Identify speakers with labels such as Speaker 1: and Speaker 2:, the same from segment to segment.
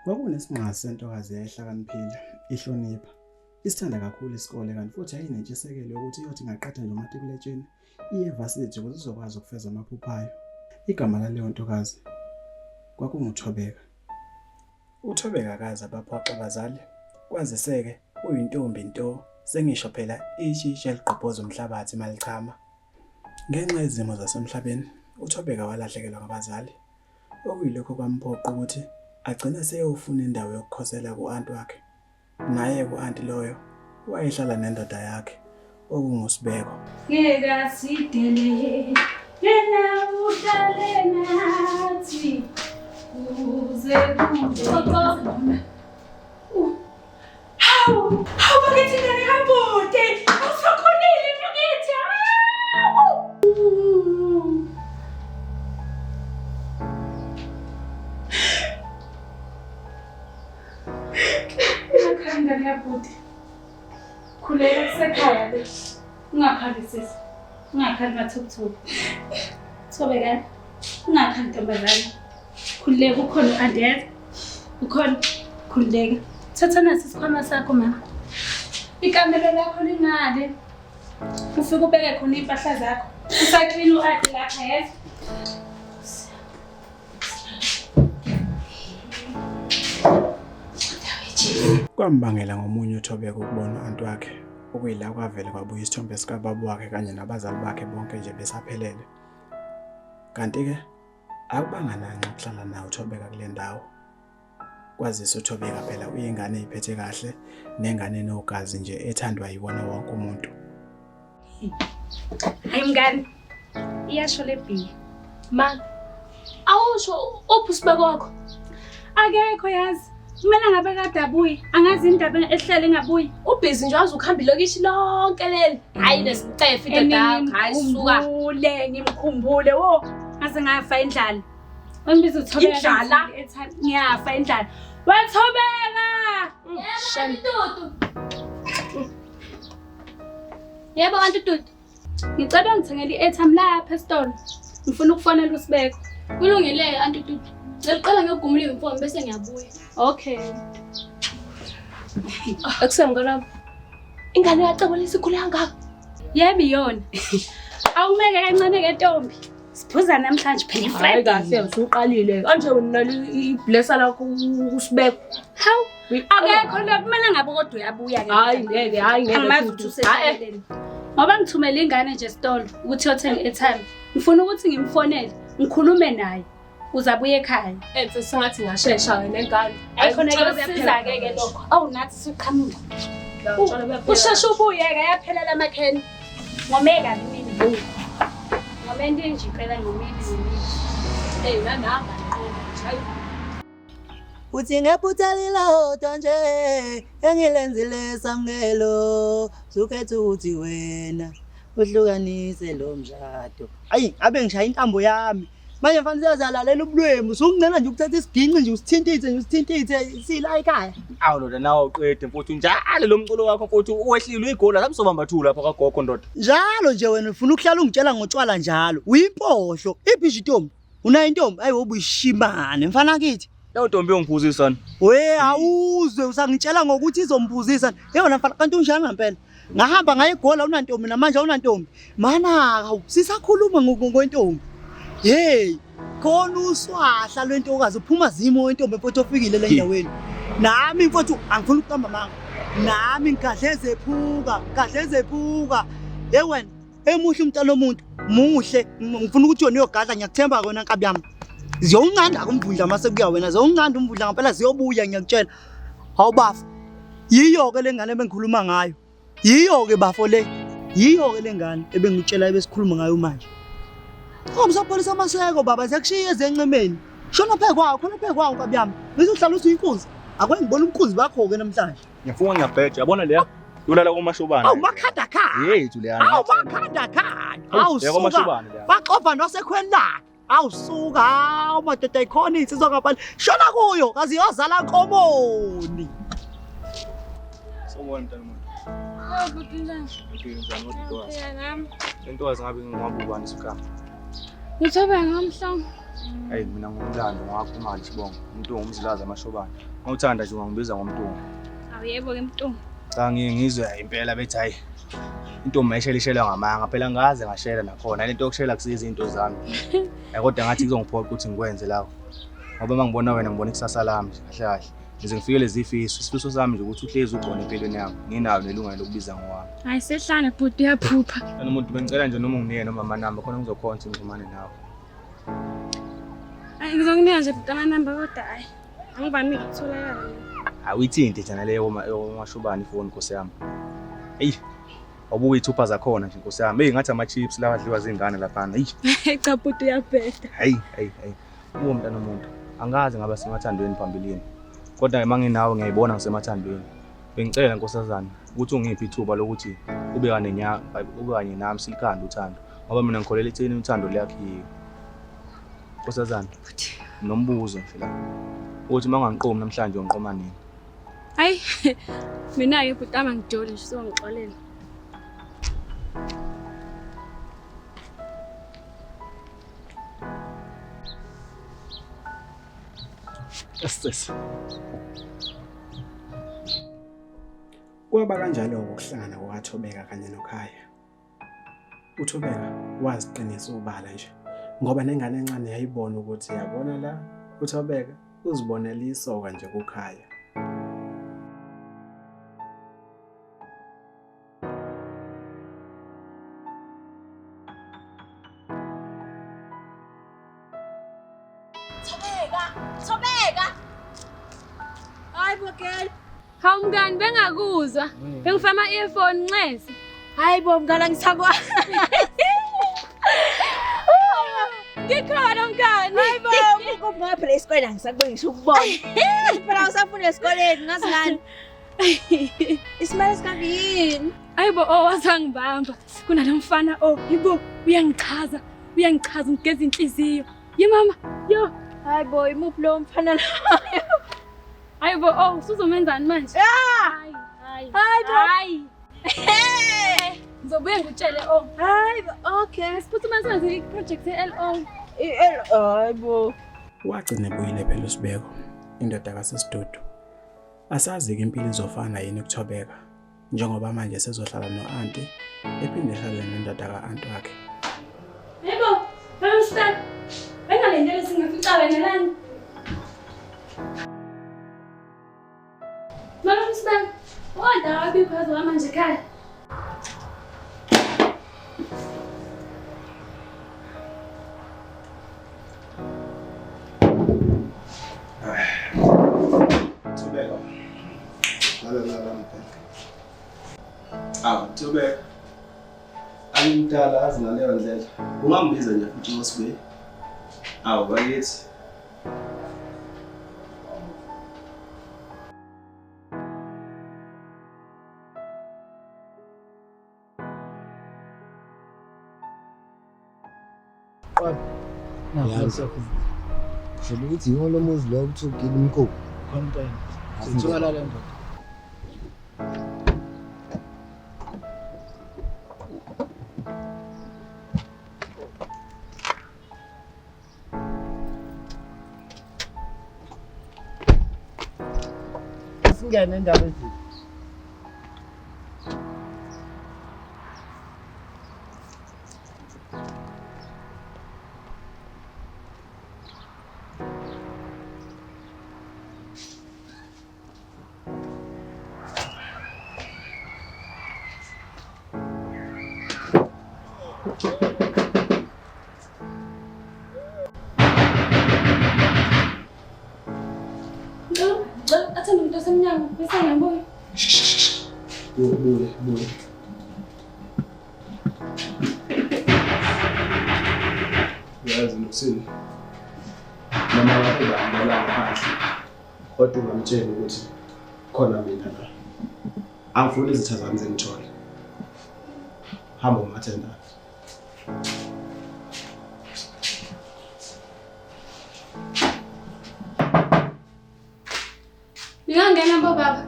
Speaker 1: Kwakunesinqasi sentokazi eyayihlakaniphile, ihlonipha, isithanda kakhulu isikole kanti futhi yayinentshisekelo yokuthi iyothi ingaqeda nje umatikuletsheni iye evasithi ukuze izokwazi ukufeza amaphupho ayo. Igama laleyo ntokazi kwakunguThobeka. uThobeka akaze abaphoqa abazali, kwaziseke uyintombi nto, sengisho phela ishitshe ligqobhoza umhlabathi malichama. Ngenxa yezimo zasemhlabeni, uThobeka walahlekelwa ngabazali, okuyilokho kwamphoqa ukuthi agcine seyofuna indawo yokukhosela ku-anti wakhe. Naye ku-anti loyo wayehlala nendoda yakhe okunguSibeko.
Speaker 2: Ngeke sidele yena uhlale nathi uze kuze hawu bakithi ngane kabude awusakhonile bakithi ngane kabude khulela kusekhaya le ungakhali sisi ungakhali mathuphuthuphu Thobeka ungakhali ntombazane khululeka ukhona u-Andela ukhona khululeka thatha nasi isikhwama sakho mama ikamelo lakho lingale ufike ubeke khona impahla zakho usaklini u-Adi lapha yeza
Speaker 1: Kwambangela ngomunye uThobeka ukubona u-anti wakhe okuyila kwavele kwabuya isithombe sikababa wakhe kanye nabazali bakhe bonke nje besaphelele. Kanti-ke akubanga nani ukuhlala naye uThobeka kule ndawo. Kwazisa uThobeka phela uyingane eyiphethe kahle nengane enogazi nje ethandwa yiwona wonke umuntu.
Speaker 2: Hayi mngani iyasho le bhi man awusho uPhusibeko wakho akekho yazi kumele ngabe kade abuyi angazi indaba ehlele engabuyi ubhizi nje wazi ukuhamba ilokishi lonke leli hayi lesicefe indoda hayi suka ngimkhumbule wo ngaze ngafa indlala ngibiza uThobeka indlala ngiyafa indlala waThobeka shantutu yebo antututu ngicela ngithengele i-airtime lapha esitolo ngifuna ukufonela uSibeko kulungile antututu ngicela ngegumule imfono bese ngiyabuya okay akusemngana ingane yacabula isikhulu kangaka yebo iyona awumeke kancane ke ntombi siphuza namhlanje phela iflight kahle usuqalile kanje wena iblessa lakho uSibeko hawu akekho lo kumele ngabe kodwa uyabuya ke hayi ngeke angimazi ukuthi usehleleni ngoba ngithumela ingane nje esitolo ukuthi yothenga i-airtime ngifuna ukuthi ngimfonele ngikhulume naye uzabuye ekhaya sengathi ngashesha wena engane ayikhona kusiza ke lokho awu nathi siqhamuka usheshe ubuye ke yaphelela amakheni ngomeka mina ngomende nje phela ngomini nanamba hayi
Speaker 3: uthi ngephuthalila hodwa nje engilenzile samngelo sukhethe ukuthi wena uhlukanise lo mshado hayi abe ngishaya intambo yami manje mfanele siyazalalela ubulwembu sokungcela nje ukuthatha isiginci nje usithintithe sila ekhaya
Speaker 4: awu loda nawe uqede mfowethu njalo lo mculo wakho mfowethu wehlile igola lapho sobamba thula lapha kagogo ndoda
Speaker 3: njalo nje wena ufuna ukuhlala ungitshela ngotshwala njalo uyimpohlo ibhishi intombi unayo intombi ayi wobuyishimane mfana kithi
Speaker 4: leyo ntombi yongiphuzisana
Speaker 3: we awuzwe usangitshela ngokuthi izomphuzisa yona mfana kanti unjani ngempela ngahamba ngaye igola unantombi namanje unantombi mana sisakhuluma ngokwentombi hey khona uswahla lwentokazi uphuma zimo wentombi mfowethu ofikile le ndaweni nami mfowethu angifuni ukuqamba manga nami ngikadleze ephuka hey wena emuhle umntana omuntu muhle ngifuna ukuthi wena uyogadla ngiyakuthemba wena nkabi yami ziyongcanda kumvundla mase kuya wena ziyongcanda umvundla ngempela ziyobuya ngiyakutshela awubafa yiyo ke lengane bengikhuluma ngayo yiyo ke bafo le yiyo ke lengane ebengitshela ebesikhuluma ngayo manje Ngomsapholisa amaseko baba sekushiye ezencemeni shona phekwakho nkabi yami ngizohlala usuyinkunzi akwengi ngibona umkhuzi bakho ke namhlanje
Speaker 4: ngifuna ngiyabheja yabona leya yolala komashobana
Speaker 3: awu makhanda khanda
Speaker 4: yethu leya
Speaker 3: awu makhanda awu suka baxoba nosekhweni lakhe awu suka awu madoda ikhona insizwa ngaphandle shona kuyo kazi yozala komoni
Speaker 4: sobona mntana
Speaker 2: Budila.
Speaker 4: Into azingabe ngingabubani isikhama.
Speaker 2: Uthobeka ngomhlanga.
Speaker 4: Hayi mina ngumlando ngakho manje sibonga. Umntungu umzilaza amashobana. Ngawuthanda nje ungangibiza ngomntungu.
Speaker 2: Awuyebo ke mntungu.
Speaker 4: Cha ngizwe impela bethi hayi. Intombi mayishelishela ngamanga phela ngaze ngashela nakhona. Lento yokushela kusiza izinto zami. Kodwa ngathi kuzongiphoqa ukuthi ngikwenze lawo. Ngoba mangibona wena ngibona ikusasa lami kahle kahle. Ngize ngifike lezi ifiso. Isifiso sami nje ukuthi uhlezi ukhona empilweni yami. Nginayo nelungelo lokubiza ngowami.
Speaker 2: Hayi sehlana bhuti uyaphupha.
Speaker 4: Umuntu bengicela nje noma unginike noma amanamba khona ngizokhona ukuthi ngixhumane nawe.
Speaker 2: Hayi ngizokunika nje bhuti amanamba kodwa hayi. Angivami ukutholakala.
Speaker 4: Awuyithinte njana leyo omashubani ifoni Nkosi yami. Hey. Awubuke ithupha zakhona nje Nkosi yami. Hey ngathi ama chips lawa adliwa zingane lapha. Hey.
Speaker 2: Cha bhuti uyabheda.
Speaker 4: Hayi. Umntana nomuntu. Angazi ngaba semathandweni phambilini. Kodwa manginawe ngiyayibona ngisemathandweni. Bengicela Nkosazana ukuthi ungiphi ithuba lokuthi ube kanye nami silikhanda uthando. Ngoba mina ngikholela etheni uthando liyakhiwe. Nkosazana. Nombuzo nje la. Uthi mangangiqomi namhlanje ungiqoma nini?
Speaker 2: Hayi mina ke bhuti amangijoli nje so ngixolela.
Speaker 4: Yes.
Speaker 1: Kwaba kanjalo ukuhlangana kwaThobeka kanye noKhaya. uThobeka waziqinisa ubala nje ngoba nengane encane yayibona ukuthi yabona la uThobeka uzibonela isoka nje kuKhaya.
Speaker 2: Thobeka. Hayi bokela. Hawu mngani bengakuzwa. Bengifama earphone nxese.
Speaker 5: Hayi bo mngala ngisakwa.
Speaker 2: Ngikhona mngani.
Speaker 5: Hayi bo ngoba phela esikoleni angisakubona ngisho ukubona. Phela usafuna esikoleni ngazi ngani. Isimali sikangini.
Speaker 2: Hayi bo owasangibamba. Kunalomfana yibo uyangichaza ngigeza inhliziyo. Ye mama, yo.
Speaker 5: Hayi bo imuphi lo mfana lo?
Speaker 2: Hayi bo usuzomenzani manje? Hayi. Ngizobuye ngikutshele
Speaker 5: Hayi bo okay.
Speaker 2: Siphuma senze iproject eLO.
Speaker 5: Hayi bo.
Speaker 1: Wagcina ebuyile phela uSibeko, indoda kaSesidudu. Asazi ke impilo izofana yini kuThobeka, njengoba manje sezohlala noAunty ephinde ehlale nendoda kaAunty wakhe.
Speaker 2: Yebo, bamstep. Bengalendele singafica wena lana. Mama mstep. Oda abikwazi manje ekhaya.
Speaker 1: Thobeka. Lala mphela. Thobeka. Angimdala azi ngaleyo ndlela. Ungambiza nje futhi uSibeke. Bakithi.
Speaker 6: Shela ukuthi yilo muzi lo uthukile umkhulu.
Speaker 3: Konke. Sithola le nto. Singene endaba ezithi.
Speaker 2: Athanda umuntu osemnyango bese ngiyabona.
Speaker 1: Buye. Yazi Luxini. Mama wakho bahambela phansi. Kodwa ungamtshela ukuthi khona mina la. Angifuni izitha zami zengithole. Hamba umathenda.
Speaker 2: Ngingangena baba.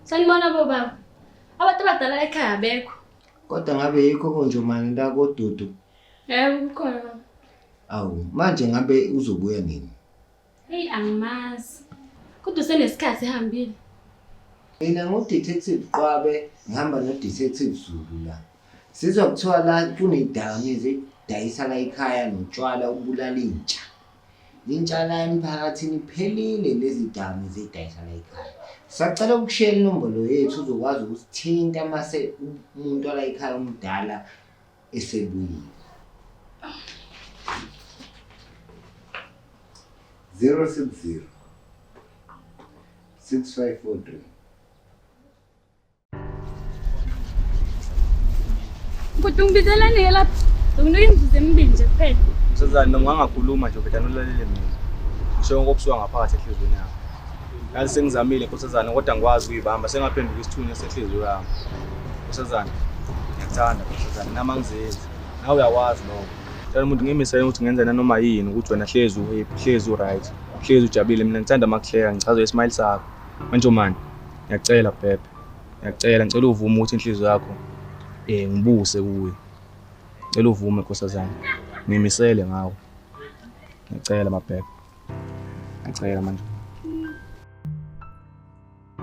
Speaker 2: Sanibona baba. Abantu abadala ekhaya abekho.
Speaker 6: Kodwa ngabe yikho konje manje la kodudu.
Speaker 2: Yebo ukhona.
Speaker 6: Awu, manje ngabe uzobuya nini?
Speaker 2: Hey angimazi. Kodwa senesikhathi ehambile.
Speaker 6: Mina ngo-Detective Qwabe ngihamba no-Detective Zulu la. Sizwa kuthiwa la kunedakamizwa edayisa la ekhaya notshwala ubulala intsha. Intsha la emphakathini phelile lezi dakamizwa edayisa la ekhaya. Sacela ukushare inombolo yethu uzokwazi ukusithinta mase umuntu ola ekhaya omdala esebuyile. 060 6543.
Speaker 2: Kodwa ungibizelani lapha? Ngizokunika emibili nje kuphela.
Speaker 4: Sezani noma ungangakhuluma nje ubhedana ulalele mina. Ngisho ngokusuka ngaphakathi enhlizweni yami. Yazi sengizamile Nkosazana kodwa ngikwazi ukuyibamba sengaphenduka isithunya senhliziyo yami. Nkosazana ngiyakuthanda Nkosazana nama ngizenze. Nawe uyawazi lokho. Cela umuntu ngimisele ukuthi ngenza nanoma yini ukuthi wena hlezi uhappy, hlezi uright, hlezi ujabulile mina ngithanda makuhleka ngichaza ismile sakho. Manje manje ngiyacela Bebe. Ngicela uvume ukuthi inhliziyo yakho ngibuse kuwe. Ngicela uvume Nkosazana. Ngimisele ngawe. Ngicela mabhebe. Ngicela manje.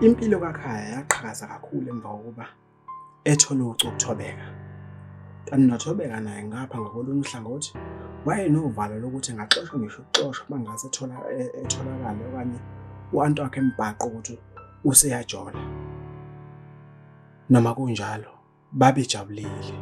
Speaker 1: Impilo kakhaya yaqhakaza kakhulu emva kokuba ethola uthobeka. Kanti noThobeka naye ngapha ngakolunye uhlangothi wayenovalo lokuthi engaxoshwa ngisho ukuxoshwa mangase etholakala okanye u-anti wakhe embhaqo ukuthi useyajola. Noma kunjalo babejabulile.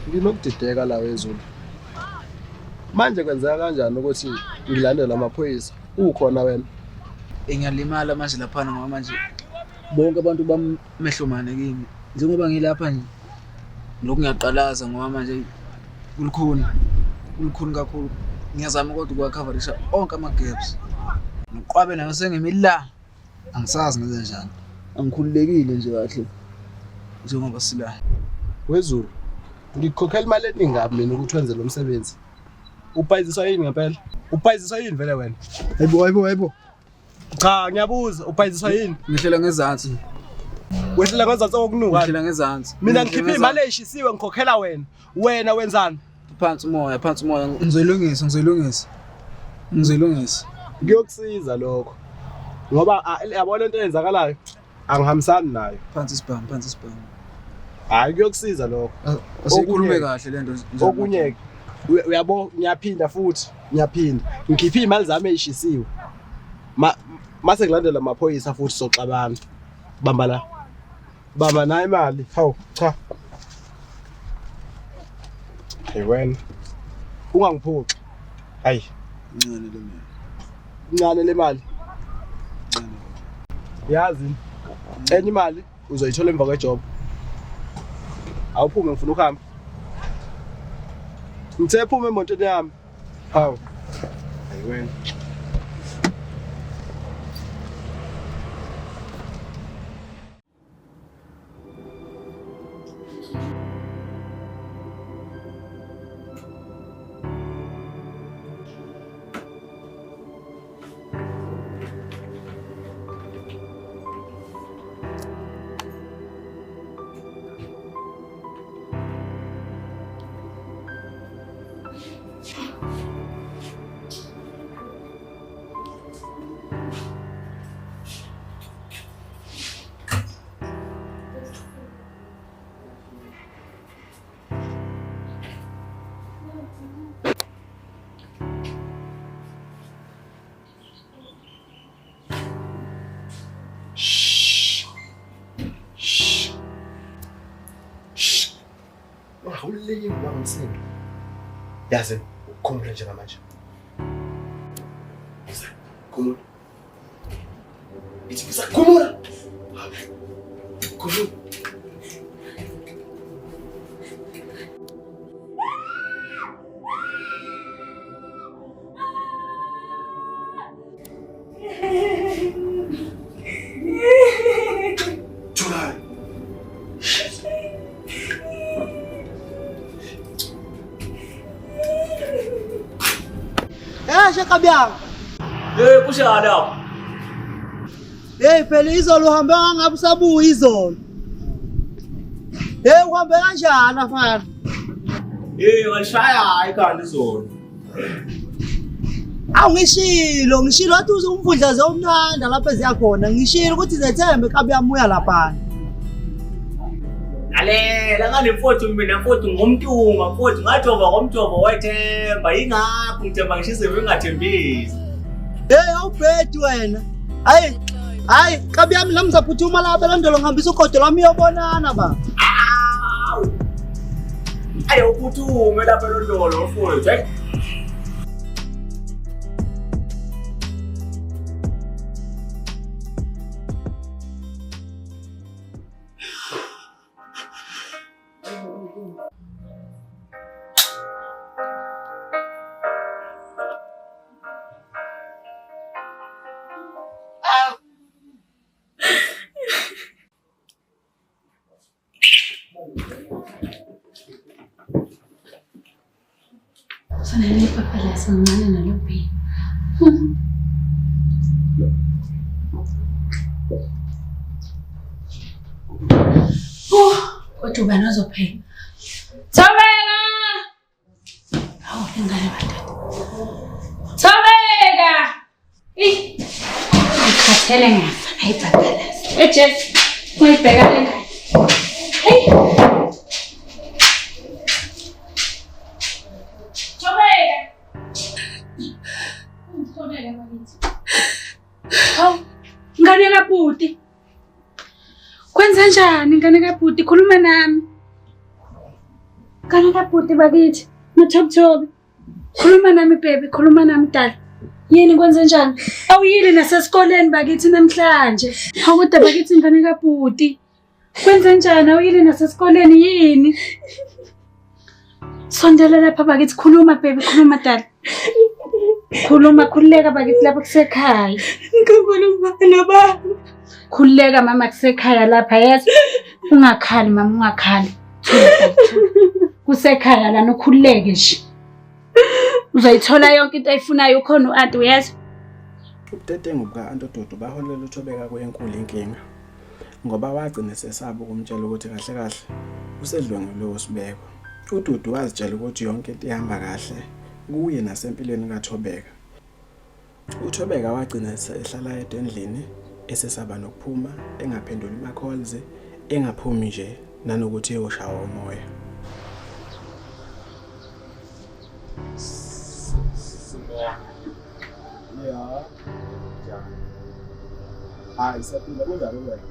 Speaker 7: Nginokudideka la wezulu. Manje kwenzeka kanjani ukuthi ngilandele amaphoyisa? Ukhona wena?
Speaker 8: Ngiyalimala manje lapha ngoba manje bonke abantu bamehlomane kimi. Njengoba ngilapha nje lokhu ngiyaqalaza ngoba manje kulikhuni kakhulu. Ngiyazama kodwa ukuwacoverisha onke ama-gaps. Noqwabe nayo sengimila. Angisazi ngenze njani. Angikhululekile nje kahle. Njengoba sila.
Speaker 7: Wezulu. Ngikhokhela imali eningabi mina ukuthi wenze lo msebenzi. Upayiziswa yini ngempela? Upayiziswa yini vele wena? Hayibo. Cha, ngiyabuza, upayiziswa yini?
Speaker 8: Ngihlela ngezansi.
Speaker 7: Wehlela ngezansi okunuka.
Speaker 8: Ngihlela ngezansi.
Speaker 7: Mina ngikhipha imali eshisiwe ngikhokhela wena. Wena wenzani?
Speaker 8: Phansi umoya. Ngizoyilungisa.
Speaker 7: Ngiyokusiza lokho. Ngoba yabona into eyenzakalayo angihambisani nayo.
Speaker 8: Phansi isibhamu.
Speaker 7: Hayi kuyokusiza lokho.
Speaker 8: Asikhulume kahle lento.
Speaker 7: Okunye uyabo ngiyaphinda futhi ngikhipha imali zami ezishisiwe mase ngilandela amaphoyisa futhi soxabana bamba nayo imali hawu cha wena ungangiphuxi hayi incane le mali yazi enye imali uzoyithola emva kwejob awuphume ngifuna ukuhamba ngithe phuma emontweni yami hawu ayiwena Awulele ngibamsini. Yazi ukukhumbula njengamanje. Khumula. Ithi khumula. Khumula.
Speaker 3: kabyanga.
Speaker 4: Kushada.
Speaker 3: Hey phela izolo uhambe ngabe usabuya izolo. Uhambe kanjani afana?
Speaker 4: Ngishaya ikhanda izolo.
Speaker 3: Ngishilo wathi uzumfundla zomnanda lapha eziyakhona. Ngishilo ukuthi zethembe kabuyamuya lapha.
Speaker 4: Lalela ngale mfowethu mina mfowethu ngomntuma mfowethu ngathoba ngomthobo wethemba ingakho ngithemba ngishise bengathembisi.
Speaker 3: Awubhedi wena. Hayi kabuyami lamzaphuthuma lapha landolo ngihambisa ugodo lwami uyobonana ba.
Speaker 4: Uphuthume lapha landolo mfowethu.
Speaker 2: Sana ni papala sangana na lobi. Kodwa banazophela. Thobeka! Ingane badala. Thobeka! Ngikhathele ngafa ayibhakala. Jess, uyibheka le ngane. Ngane kaBhuti. Kwenza njani ngane kaBhuti? Khuluma nami. Ngane kaBhuti bakithi. Nothobthobi. Khuluma nami baby, khuluma nami dala. Yini kwenza njani? Awuyile nasesikoleni bakithi namhlanje. Awukude bakithi ngane kaBhuti. Kwenza njani? Awuyile nasesikoleni yini? Sondela lapha bakithi, khuluma baby, khuluma dala. Khuleka bakithi lapha kusekhaya.
Speaker 5: Ngikhuluma nobaba.
Speaker 2: Khuleka mama kusekhaya lapha yazi. Ungakhali mama, ungakhali. Kusekhaya lana ukhuleke nje. Uzoyithola yonke into ayifunayo ukhona uAnti uyazi.
Speaker 1: Ubudedengu buka Antododo baholela uThobeka kwenkulu inkinga. Ngoba wagcina sesaba ukumtshela ukuthi kahle kahle usedlwengelo wosibeko. uDudu wazitshela ukuthi yonke into ihamba kahle kuye nasempilweni kaThobeka. uThobeka wagcina ehlala yedwa endlini esesaba nokuphuma, engaphenduli ama-calls, engaphumi nje nanokuthi eyoshawa umoya.
Speaker 7: Hayi saphila kunjani wena?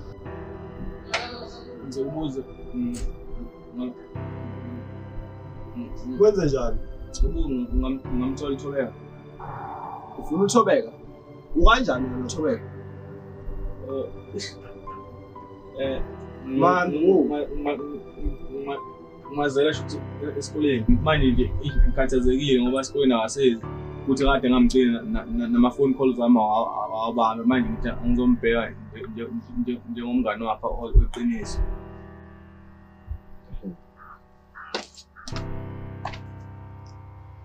Speaker 4: Ngizobuza.
Speaker 7: Kwenze njani?
Speaker 4: Ngamthola uThobeka.
Speaker 7: Ufuna uThobeka? Ukanjani wena uThobeka?
Speaker 4: Mazela shothi esikoleni manje nje ngikhathazekile ngoba esikoleni awasezi ukuthi kade ngamcela nama phone calls wami awabambe manje ngithi ngizombheka njengomngane wakhe oqiniso.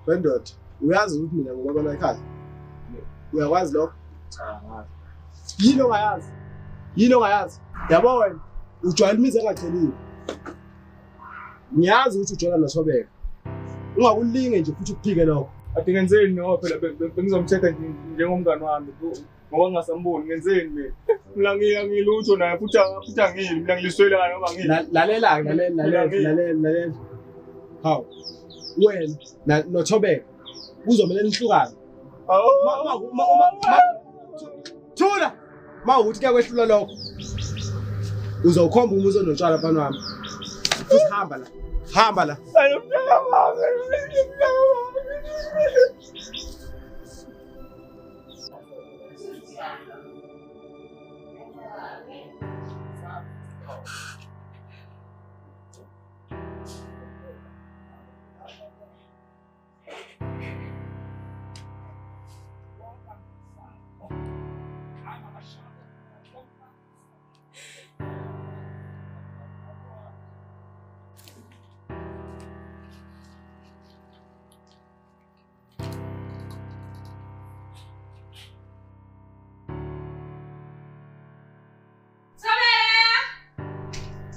Speaker 7: Bendoda, uyazi ukuthi mina ngubaba ekhaya? Uyakwazi lokho?
Speaker 4: Cha, ngazi.
Speaker 7: Yini ongayazi? Yabo wena, ujwayele imizi engachelile. Ngiyazi ukuthi ujwayela noThobeka. Ungakulinge nje futhi ukuphike lokho.
Speaker 4: Ade ngenzeni ngoba phela bengizomthetha njengomngane wami ngoba ngasamboni ngenzeni mina. Mina ngilutho naye futhi angili mina ngiliswelana ngoba ngili.
Speaker 7: Lalela. Hawu. Wena noThobeka uzomela nihlukana. Thula. Mawukuthi kuyakwehlula lokho. Uzawukhomba umuzi onotshwala bafana wami. Hamba la.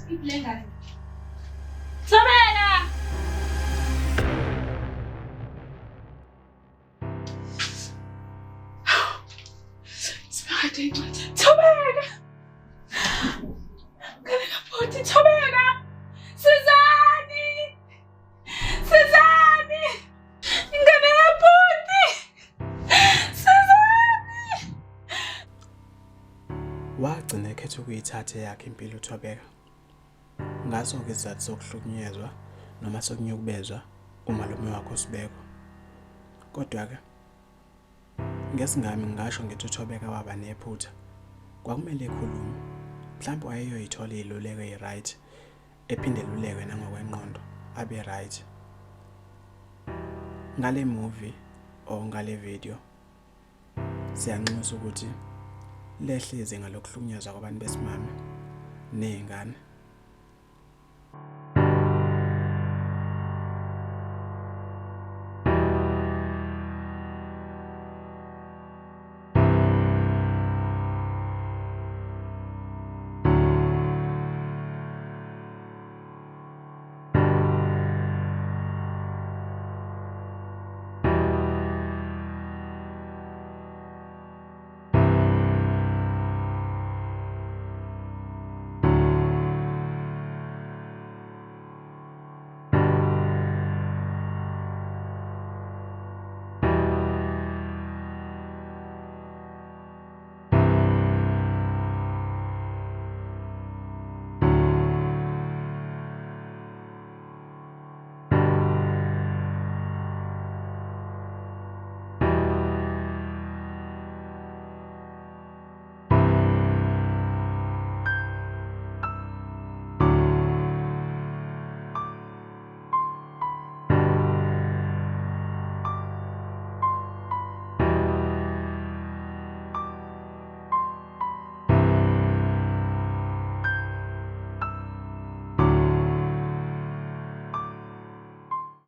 Speaker 2: Iblenga. Thobeka. Thobeka. Ngane kapoti Thobeka. Sizani. Sizani. Ngane kapoti. Sizani.
Speaker 1: Wagcina ekhetha ukuyithatha yakhe impilo uThobeka. Ngaso-ke isizathu sokuhlukunyezwa noma sokunyukubezwa umalume wakhe uSibeko. Kodwa-ke ngesingami ngisho ngithi uThobeka waba nephutha. Kwakumele ekhulume. Mhlawumbe wayeyoyithola iziluleko eziright ephinde elulekwe nangokwengqondo abe right. Ngale movie o ngale video siyanxusa ukuthi lehle izinga lokuhlukunyezwa kwabantu besimame nezingane.